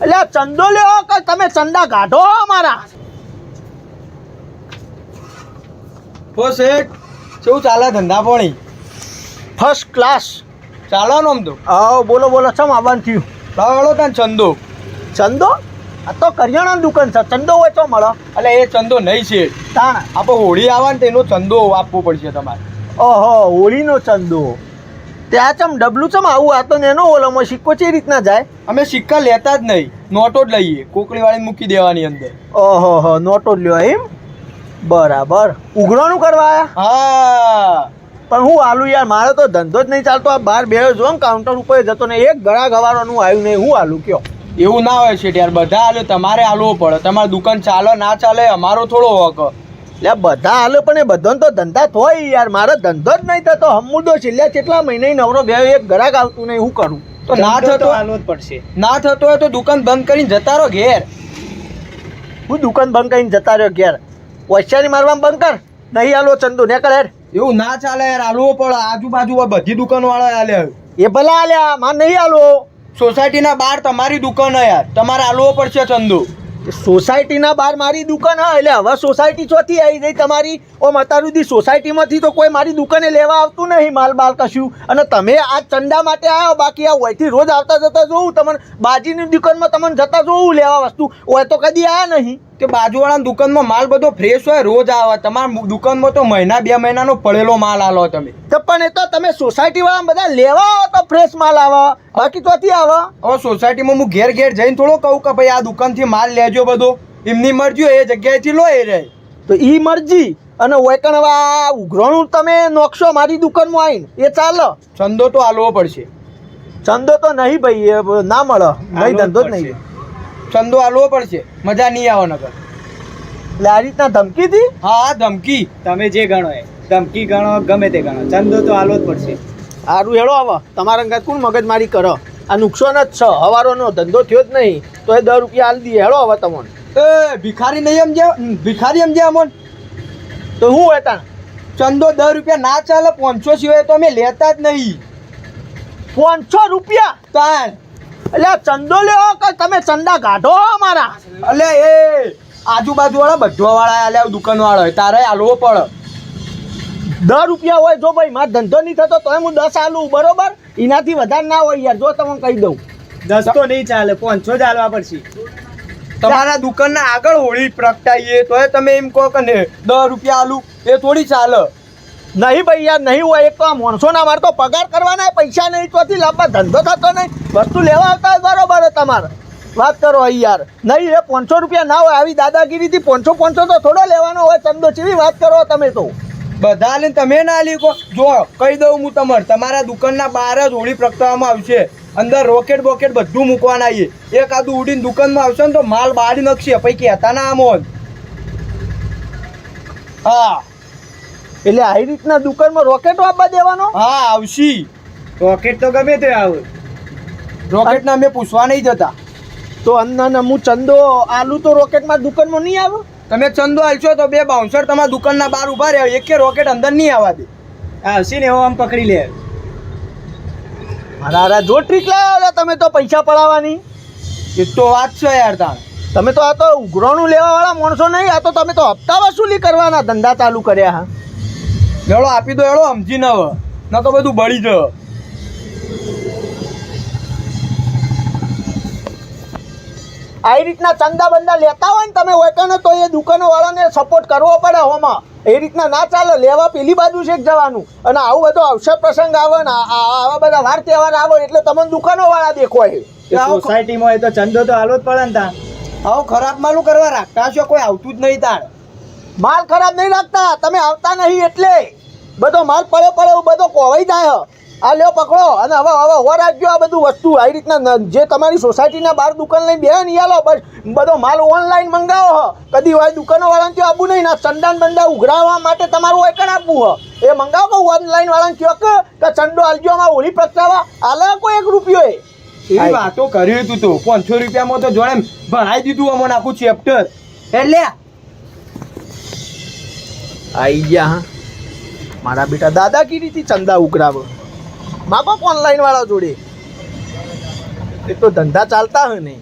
એટલે ચંદો લેવો કે તમે ચંદા કાઢો અમારા? હો શેઠ, કેવું ચાલે ધંધા પાણી? ફર્સ્ટ ક્લાસ ચાલવાનું આમ તો. આવો બોલો બોલો, ચમ આવવાનું થયું? લાવેલો તાન ચંદો. ચંદો? આ તો કરિયાણાની દુકાન છે, ચંદો હોય તો મળો. એટલે એ ચંદો નહીં છે, તાણ આપણે હોળી આવે ને તેનો ચંદો આપવો પડશે તમારે. ઓહો, હોળીનો ચંદો. ત્યાં ચમ ડબલું ચમ આવું? આ તો એનો ઓલોમાં સિક્કો ચી રીતના જાય? અમે સિક્કા લેતા જ નહીં, નોટો જ લઈએ, કોકડી વાળી મૂકી દેવાની અંદર. ઓહો હો, નોટો જ લ્યો એમ? બરાબર. ઉઘરાણું કરવા આયા? હા, પણ હું આલુ યાર, મારો તો ધંધો જ નહીં ચાલતો. આ બહાર બેહ્યો જો કાઉન્ટર ઉપર જતો ને એક ગળા ગવારોનું આવ્યું નહીં. હું આલુ કયો? એવું ના હોય છે યાર, બધા હાલે તમારે હાલવો પડે. તમારી દુકાન ચાલે ના ચાલે અમારો થોડો હક. એટલે બધા હાલે પણ એ બધાને તો ધંધા થોય યાર. મારો ધંધો જ નહીં થતો. હમુદો છેલ્લા કેટલા મહિને નવરો બે એક ગ્રાહક આવતું નહીં. હું કરું? તો ના થતો હાલવો જ પડશે. ના થતો હોય તો દુકાન બંધ કરીને જતા રહો ઘેર. હું દુકાન બંધ કરીને જતા રહ્યો ઘેર? હોશિયારી મારવામાં બંધ કર. નહીં હાલો ચંદુ નેકળ હેડ. એવું ના ચાલે યાર, હાલવો પડે. આજુબાજુ બધી દુકાન વાળા હાલે. એ ભલા હાલ્યા, માર નહીં હાલો. સોસાયટીના બહાર તમારી દુકાન હે યાર, તમારે હાલવો પડશે ચંદુ. સોસાયટીના બહાર મારી દુકાન હા, એટલે હવે સોસાયટી ચોથી આવી ગઈ તમારી? ઓમ અત્યાર સુધી સોસાયટીમાંથી તો કોઈ મારી દુકાને લેવા આવતું નહીં માલ બાલ કશું. અને તમે આ ચંદા માટે આવ્યો, બાકી આ હોયથી રોજ આવતા જતા જોઉં તમને. બાજીની દુકાનમાં તમને જતા જોઉં લેવા વસ્તુ, હોય તો કદી આવ્યા નહીં. કે બાજુવાળાની દુકાનમાં માલ બધો ફ્રેશ હોય, રોજ આવે. તમારા દુકાનમાં તો મહિના 2 મહિનાનો પડેલો માલ આલો તમે. તો પણ એ તો તમે સોસાયટીવાળા બધા લેવા આવો તો ફ્રેશ માલ આવે, બાકી ચોથી આવે. હવે સોસાયટીમાં હું ઘેર ઘેર જઈને થોડો કહું કે ભાઈ આ દુકાનથી માલ લેજો બધો. એમની મરજી હોય એ જગ્યાએથી લો એ રહે. તો ઈ મરજી અને વૈકણ હવે આ ઉઘરાણું તમે નોખશો મારી દુકાનમાં આવીને, એ ચાલે? ચંદો તો હાલવો પડશે. ચંદો તો નહીં ભાઈ, એ ના મળે. નહીં, ધંધો જ નહીં. ચંદો હાલવો પડશે, મજા નહીં આવે નગર. એટલે આ રીતના ધમકીથી? હા, ધમકી. તમે જે ગણો એ ધમકી ગણો ગમે તે ગણો, ચંદો તો હાલવો જ પડશે. સારું હેડો હવે, તમારા અંગાત કોણ મગજમારી કરો? આ નુકસાન જ છે, હવારોનો ધંધો થયો જ નહીં તો એ 10 રૂપિયા આલી દઈએ. હેડો હવે તમને. એ ભિખારી નહીં સમજ્યા? ભિખારી સમજ્યા અમોન? તો હું હોય તાણ? ચંદો 10 રૂપિયા ના ચાલે, 500 સિવાય તો અમે લેતા જ નહીં. 500 રૂપિયા? તાન એટલે આ ચંદો લેવો કે તમે ચંદા કાઢો અમારા? અલે એ આજુબાજુ વાળા બધા વાળા આલે, દુકાન વાળા તારે હાલવો પડે. 10 રૂપિયા હોય જો ભાઈ, મારો ધંધો નહીં થતો તોય હું 10 આલું, બરોબર? એનાથી વધારે ના હોય યાર, જો તમને કહી દઉં. 10 તો નહીં ચાલે, 500 જ હાલવા પડશે. તમારા દુકાનના આગળ હોળી પ્રગટાઈએ તોય તમે એમ કહો કે 10 રૂપિયા આલું, એ થોડી ચાલે. નહીં ભાઈ યાર, નહીં હોય. એક તો આ માણસોના મારે તો પગાર કરવાના, પૈસા નહીં તોથી લાંબા ધંધો થતો નહીં. વસ્તુ લેવા આવતા હોય બરોબર હોય તમારે, વાત કરો અહીં યાર. નહીં, એ 500 રૂપિયા ના હોય. આવી દાદાગીરીથી 500 તો થોડો લેવાનો હોય ચંદો. ચેવી વાત કરો તમે તો? બધા લઈને તમે ના લી કહો. જો કહી દઉં હું તમારે, તમારા દુકાનના બહાર જ હોળી પ્રગટાવવામાં આવશે. અંદર રોકેટ બોકેટ બધું મૂકવાના આવીએ. એક આદું ઉડીને દુકાનમાં આવશે ને તો માલ બાળી નાખશે, પછી કહેતા ના આમોન. હા, એટલે આવી રીતના દુકાનમાં રોકેટો આપવા દેવાનો? હા આવશી. રોકેટ તો ગમે તે આવે, રોકેટના અમે પૂછવા નહીં જતા. તો અંદર હું ચંદો આલુ તો રોકેટમાં દુકાનમાં નહીં આવે? તમે ચંદો આલશો તો 2 બાઉન્સર તમારા દુકાનના બહાર ઉભા રહે, એક રોકેટ અંદર નહીં આવવા દે. આવશે ને એવો આમ પકડી લે. મારા જો ટ્રીક લાવ્યા તમે તો પૈસા પડાવવાની. એ તો વાત છે યાર. તાણ તમે તો આ તો ઉઘરાણું લેવાવાળા માણસો નહીં, આ તો તમે તો હપ્તા વસૂલી કરવાના ધંધા ચાલુ કર્યા. હા, એળો આપી દો, એળો સમજી ન હવે, ન તો બધું બળી જ. આવી રીતના ચંદા બંદા લેતા હોય ને તમે વૈકાને તો એ દુકાનોવાળાને સપોર્ટ કરવો પડે. હોમાં એ રીતના ના ચાલે. લેવા પેલી બાજુ છે જવાનું, અને આવું બધો અવસર પ્રસંગ આવે ને આવા બધા વાર તહેવાર આવે એટલે તમને દુકાનોવાળા દેખવાય. સોસાયટીમાં હોય તો ચંદો તો હાલવો જ પડે ને. તા આવો ખરાબ માલું કરવા રાખતા છો, કોઈ આવતું જ નહીં. તાણ માલ ખરાબ નહીં રાખતા, તમે આવતા નહીં એટલે બધો માલ પડ્યો બધો કોવાઈ જાય. આ લ્યો પકડો, અને હવે રાખજો આ બધું વસ્તુ. આવી રીતના જે તમારી સોસાયટીના બહાર દુકાન લઈને બે નહીં હાલો, બસ બધો માલ ઓનલાઈન મંગાવો. કદી હોય દુકાનોવાળાને ત્યાં આપવું નહીં. ના ચંદાન બંદા ઉઘરાવવા માટે તમારું એકણ આપવું એ મંગાવો. કે ઓનલાઈન વાળાને કહો કે ચંદો આલજો આમાં હોળી પ્રગટાવવા, આલે કોઈ 1 રૂપિયો. એવી વાતો કરી તું તો 500 રૂપિયામાં તો જોડે ભણાઈ દીધું અમને આખું ચેપ્ટર. એટલે આઈ ગયા. હા, મારા બેટા દાદાગીરીથી ચંદા ઉઘરાવે. માગો ઓનલાઈન વાળા જોડે, એ તો ધંધા ચાલતા હોય નહીં.